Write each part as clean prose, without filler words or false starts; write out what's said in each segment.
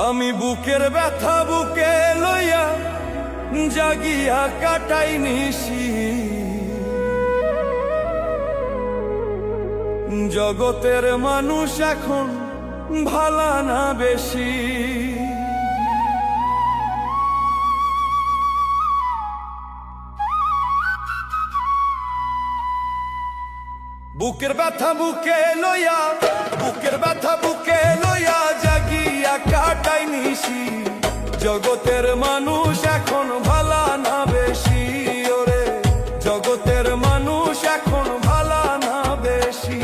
আমি বুকের ব্যথা বুকে লইয়া জাগিয়া কাটাই নিশি, জগতের মানুষ এখন ভালা না বেশি। বুকের ব্যথা বুকে লইয়া, বুকের ব্যথা বুকে লইয়া জাগিয়া কাটাই নিশি, জগতের মানুষ এখন ভালা না বেশি। ওরে জগতের মানুষ এখন ভালা না বেশি।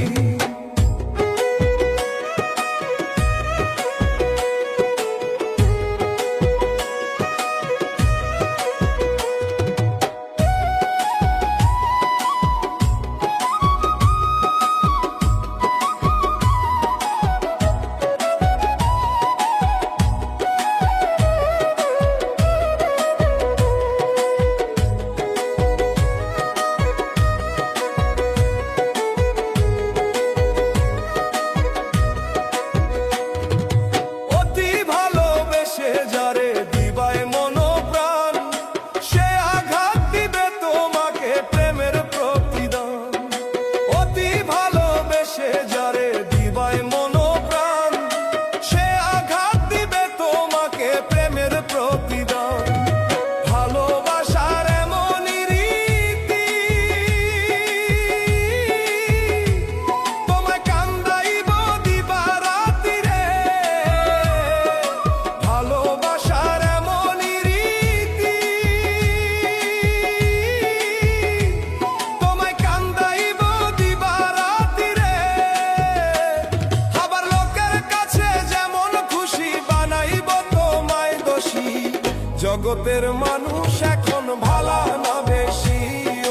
জগতের মানুষ এখন ভালা না বেশি।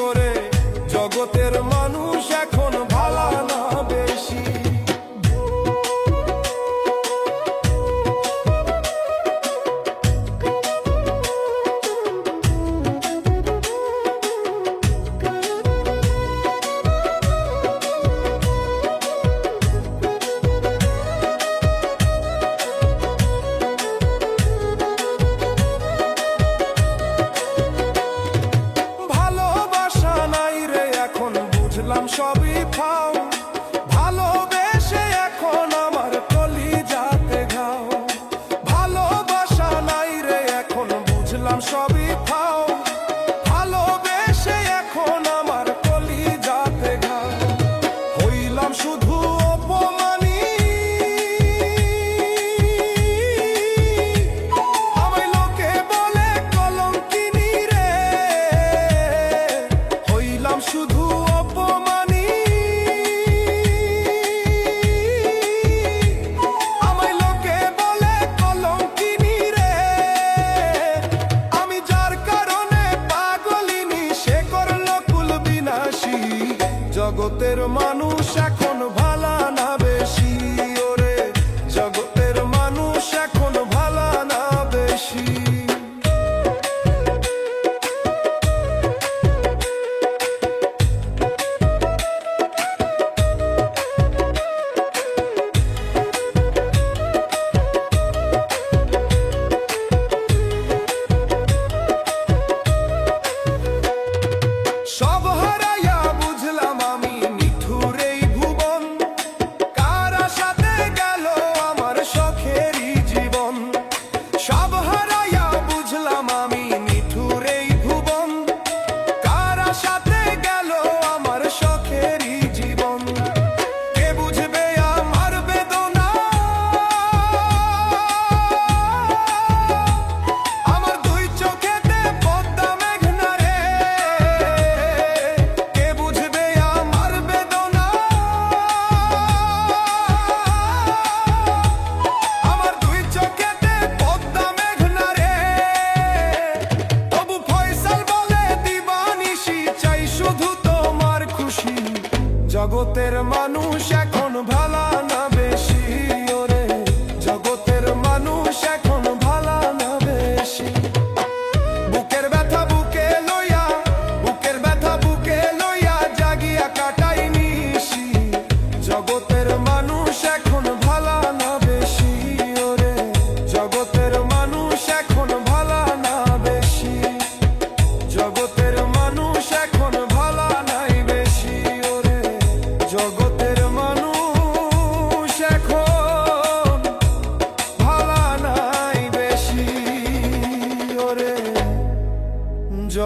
ওরে জগতের মানুষ এখন ভালা না বেশি।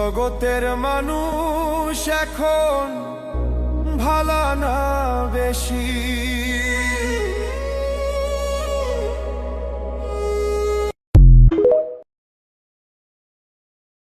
জগতের মানুষ এখন ভালো না বেশি।